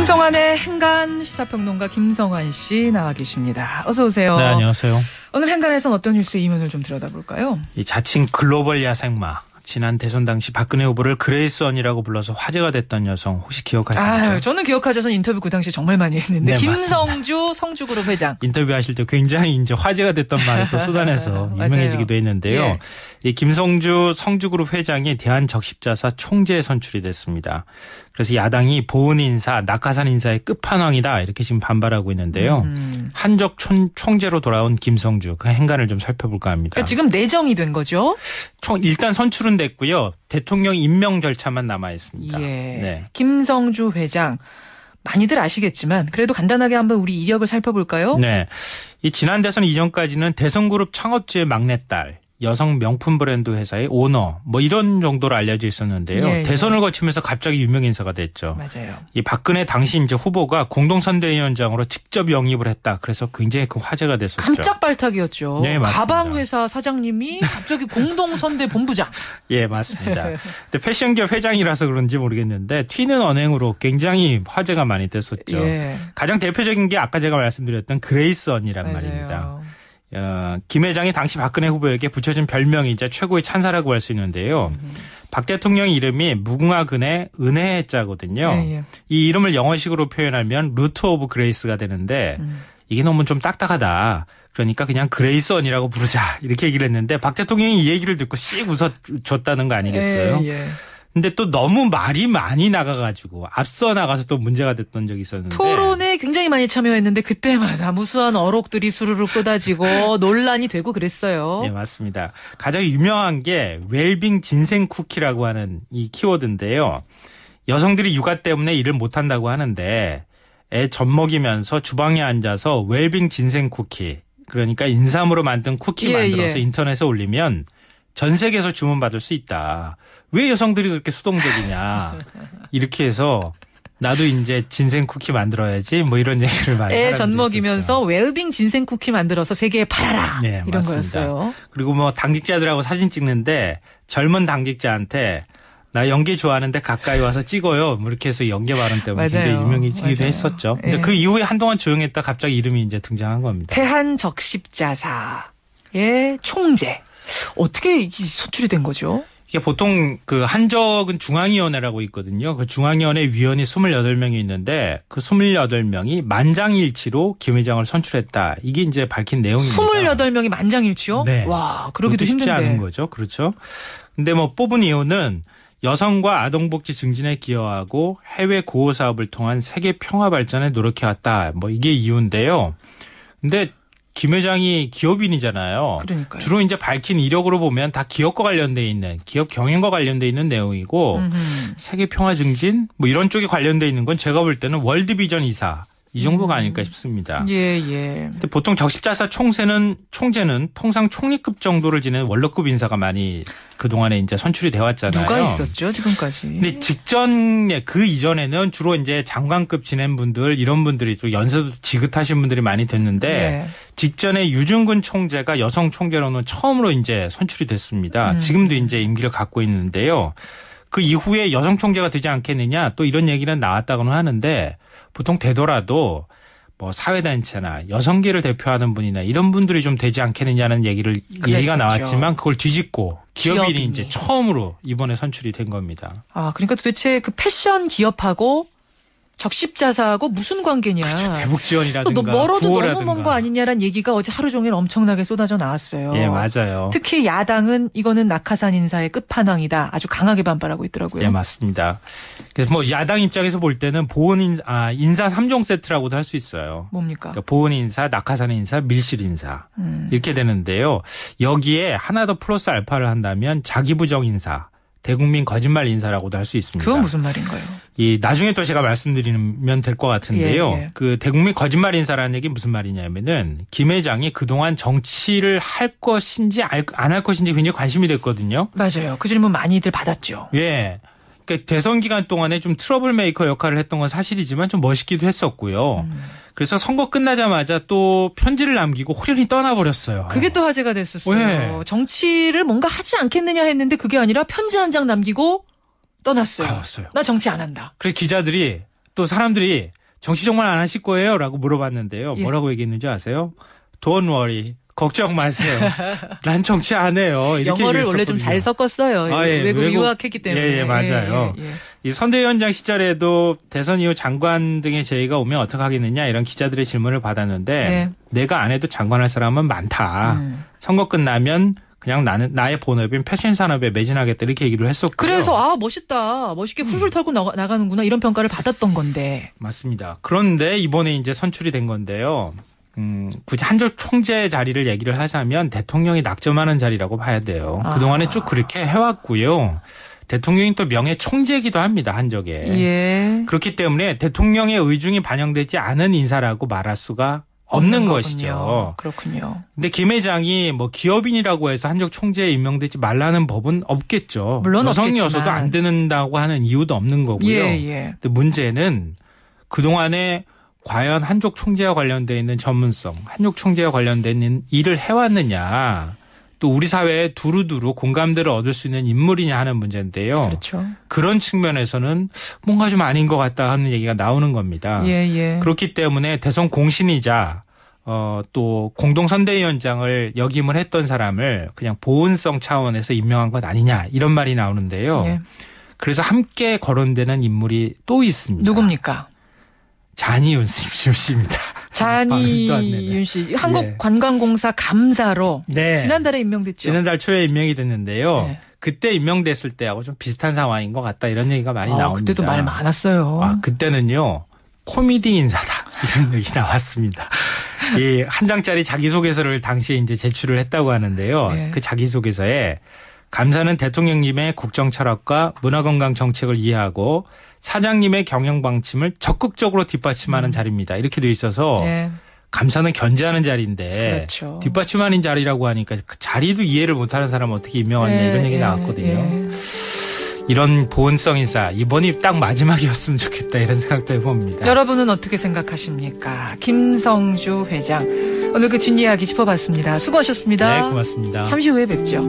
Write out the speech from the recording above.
김성환의 행간 시사평론가 김성환 씨 나와 계십니다. 어서 오세요. 네, 안녕하세요. 오늘 행간에선 어떤 뉴스의 이면을 좀 들여다볼까요? 이 자칭 글로벌 야생마. 지난 대선 당시 박근혜 후보를 그레이스 언니라고 불러서 화제가 됐던 여성 혹시 기억하시나요? 저는 기억하죠. 저는 인터뷰 그 당시에 정말 많이 했는데. 네, 김성주 성주그룹 회장. 인터뷰하실 때 굉장히 이제 화제가 됐던 말을 또 쏟아내서 유명해지기도 했는데요. 예. 이 김성주 성주그룹 회장이 대한적십자사 총재에 선출이 됐습니다. 그래서 야당이 보은 인사, 낙하산 인사의 끝판왕이다 이렇게 지금 반발하고 있는데요. 한적 총재로 돌아온 김성주 그 행간을 좀 살펴볼까 합니다. 그러니까 지금 내정이 된 거죠? 일단 선출은 됐고요. 대통령 임명 절차만 남아 있습니다. 예. 네. 김성주 회장. 많이들 아시겠지만 그래도 간단하게 한번 우리 이력을 살펴볼까요? 네. 이 지난 대선 이전까지는 대성그룹 창업주의 막내딸, 여성 명품 브랜드 회사의 오너 뭐 이런 정도로 알려져 있었는데요. 예, 예. 대선을 거치면서 갑자기 유명 인사가 됐죠. 맞아요. 이 박근혜 당시 이제 후보가 공동선대위원장으로 직접 영입을 했다. 그래서 굉장히 그 화제가 됐었죠. 깜짝 발탁이었죠. 네, 맞습니다. 가방 회사 사장님이 갑자기 공동선대 본부장. 예, 맞습니다. 근데 패션기업 회장이라서 그런지 모르겠는데 튀는 언행으로 굉장히 화제가 많이 됐었죠. 예. 가장 대표적인 게 아까 제가 말씀드렸던 그레이스 언니란 맞아요. 말입니다. 김 회장이 당시 박근혜 후보에게 붙여준 별명이자 최고의 찬사라고 할 수 있는데요. 박 대통령 이름이 무궁화근의 은혜자거든요. 예. 이 이름을 영어식으로 표현하면 루트 오브 그레이스가 되는데 이게 너무 좀 딱딱하다. 그러니까 그냥 그레이스 언니라고 부르자 이렇게 얘기를 했는데 박 대통령이 이 얘기를 듣고 씩 웃어줬다는 거 아니겠어요? 예. 근데 또 너무 말이 많이 나가가지고 앞서 나가서 또 문제가 됐던 적이 있었는데. 토론에 굉장히 많이 참여했는데 그때마다 무수한 어록들이 수르륵 쏟아지고 논란이 되고 그랬어요. 네, 맞습니다. 가장 유명한 게 웰빙 진생 쿠키라고 하는 이 키워드인데요. 여성들이 육아 때문에 일을 못한다고 하는데 애 젖 먹이면서 주방에 앉아서 웰빙 진생 쿠키 그러니까 인삼으로 만든 쿠키 만들어서 인터넷에 올리면 전 세계에서 주문받을 수 있다. 왜 여성들이 그렇게 수동적이냐. 이렇게 해서 나도 이제 진생 쿠키 만들어야지 뭐 이런 얘기를 많이 애 젖 먹이면서 웰빙 진생 쿠키 만들어서 세계에 팔아라. 네, 이런 맞습니다. 거였어요. 그리고 뭐 당직자들하고 사진 찍는데 젊은 당직자한테 나 연기 좋아하는데 가까이 와서 찍어요. 뭐 이렇게 해서 연기 발언 때문에 굉장히 유명해지기도 했었죠. 근데 그 이후에 한동안 조용했다 갑자기 이름이 이제 등장한 겁니다. 대한적십자사의 총재. 어떻게 선출이 된 거죠? 이게 보통 그 한적은 중앙위원회라고 있거든요. 그 중앙위원회 위원이 28명이 있는데 그 28명이 만장일치로 김 회장을 선출했다. 이게 이제 밝힌 내용입니다. 28명이 만장일치요? 네. 와, 그러기도 쉽지 힘든데. 않은 거죠. 그렇죠. 근데 뭐 뽑은 이유는 여성과 아동복지 증진에 기여하고 해외 구호 사업을 통한 세계 평화 발전에 노력해왔다. 뭐 이게 이유인데요. 근데 김 회장이 기업인이잖아요. 그러니까요. 주로 이제 밝힌 이력으로 보면 다 기업과 관련돼 있는 기업 경영과 관련돼 있는 내용이고 세계 평화 증진 뭐 이런 쪽에 관련돼 있는 건 제가 볼 때는 월드비전 이사 이 정도가 아닐까 싶습니다. 예. 근데 보통 적십자사 총재는 통상 총리급 정도를 지내는 원로급 인사가 많이 그동안에 이제 선출이 되어 왔잖아요. 누가 있었죠, 지금까지? 근데 직전에 그 이전에는 주로 이제 장관급 지낸 분들 이런 분들이 또 연세도 지긋하신 분들이 많이 됐는데 직전에 유중근 총재가 여성 총재로는 처음으로 이제 선출이 됐습니다. 지금도 이제 임기를 갖고 있는데요. 그 이후에 여성 총재가 되지 않겠느냐 또 이런 얘기는 나왔다고는 하는데 보통 되더라도 뭐 사회단체나 여성계를 대표하는 분이나 이런 분들이 좀 되지 않겠느냐는 얘기가 나왔지만 그걸 뒤집고 기업인이 이제 처음으로 이번에 선출이 된 겁니다. 아, 그러니까 도대체 그 패션 기업하고 적십자사하고 무슨 관계냐. 그렇죠. 대북 지원이라든가 또 멀어도 구호라든가. 너무 먼 거 아니냐라는 얘기가 어제 하루 종일 엄청나게 쏟아져 나왔어요. 예, 맞아요. 특히 야당은 이거는 낙하산 인사의 끝판왕이다. 아주 강하게 반발하고 있더라고요. 예, 맞습니다. 그래서 뭐 야당 입장에서 볼 때는 보은 인사 3종 세트라고도 할 수 있어요. 뭡니까? 그러니까 보은 인사, 낙하산 인사, 밀실 인사 이렇게 되는데요. 여기에 하나 더 플러스 알파를 한다면 자기부정 인사. 대국민 거짓말 인사라고도 할 수 있습니다. 그건 무슨 말인가요? 나중에 또 제가 말씀드리면 될 것 같은데요. 예. 그 대국민 거짓말 인사라는 얘기 무슨 말이냐면은 김 회장이 그동안 정치를 할 것인지 안 할 것인지 굉장히 관심이 됐거든요. 맞아요. 그 질문 많이들 받았죠. 예. 그러니까 대선 기간 동안에 좀 트러블 메이커 역할을 했던 건 사실이지만 좀 멋있기도 했었고요. 그래서 선거 끝나자마자 또 편지를 남기고 호련히 떠나버렸어요. 그게 또 화제가 됐었어요. 네. 정치를 뭔가 하지 않겠느냐 했는데 그게 아니라 편지 한 장 남기고 떠났어요. 가봤어요. 나 정치 안 한다. 그래서 기자들이 또 사람들이 정치 정말 안 하실 거예요? 라고 물어봤는데요. 예. 뭐라고 얘기했는지 아세요? Don't worry. 걱정 마세요. 난 정치 안 해요. 이렇게 영어를 원래 좀 잘 섞었어요. 예. 외국 유학했기 때문에. 예, 맞아요. 예. 이 선대위원장 시절에도 대선 이후 장관 등의 제의가 오면 어떻게 하겠느냐 이런 기자들의 질문을 받았는데 예. 내가 안 해도 장관할 사람은 많다. 선거 끝나면 그냥 나의 본업인 패션 산업에 매진하겠다 이렇게 얘기를 했었고요. 그래서 멋있다. 멋있게 훌훌 털고 나가는구나 이런 평가를 받았던 건데. 맞습니다. 그런데 이번에 이제 선출이 된 건데요. 굳이 한쪽 총재 자리를 얘기를 하자면 대통령이 낙점하는 자리라고 봐야 돼요. 그동안에 쭉 그렇게 해왔고요. 대통령이 또 명예 총재이기도 합니다. 한적에. 예. 그렇기 때문에 대통령의 의중이 반영되지 않은 인사라고 말할 수가 없는 것이죠. 그렇군요. 근데 김 회장이 뭐 기업인이라고 해서 한적 총재에 임명되지 말라는 법은 없겠죠. 물론 여성이어서도 안 된다고 하는 이유도 없는 거고요. 예. 근데 문제는 그동안에 과연 한족 총재와 관련되어 있는 전문성, 한족 총재와 관련된 일을 해왔느냐, 또 우리 사회에 두루두루 공감대를 얻을 수 있는 인물이냐 하는 문제인데요. 그렇죠. 그런 측면에서는 뭔가 좀 아닌 것 같다 하는 얘기가 나오는 겁니다. 예. 그렇기 때문에 대선 공신이자 또 공동선대위원장을 역임을 했던 사람을 그냥 보온성 차원에서 임명한 것 아니냐 이런 말이 나오는데요. 예. 그래서 함께 거론되는 인물이 또 있습니다. 누굽니까? 잔이윤 씨입니다. 잔이윤 씨, 한국관광공사 감사로 지난달에 임명됐죠. 지난달 초에 임명이 됐는데요. 네. 그때 임명됐을 때하고 좀 비슷한 상황인 것 같다 이런 얘기가 많이 나옵니다. 그때도 말 많았어요. 그때는요. 코미디 인사다 이런 얘기 나왔습니다. 이 한 장짜리 자기소개서를 당시에 이제 제출을 했다고 하는데요. 네. 그 자기소개서에 감사는 대통령님의 국정 철학과 문화건강 정책을 이해하고 사장님의 경영 방침을 적극적으로 뒷받침하는 자리입니다. 이렇게 돼 있어서 네. 감사는 견제하는 자리인데 그렇죠. 뒷받침하는 자리라고 하니까 그 자리도 이해를 못하는 사람은 어떻게 임명하냐 이런 얘기 나왔거든요. 이런 보온성 인사 이번이 딱 마지막이었으면 좋겠다 이런 생각도 해봅니다. 여러분은 어떻게 생각하십니까? 김성주 회장 오늘 그 뒷이야기 짚어봤습니다. 수고하셨습니다. 네, 고맙습니다. 잠시 후에 뵙죠.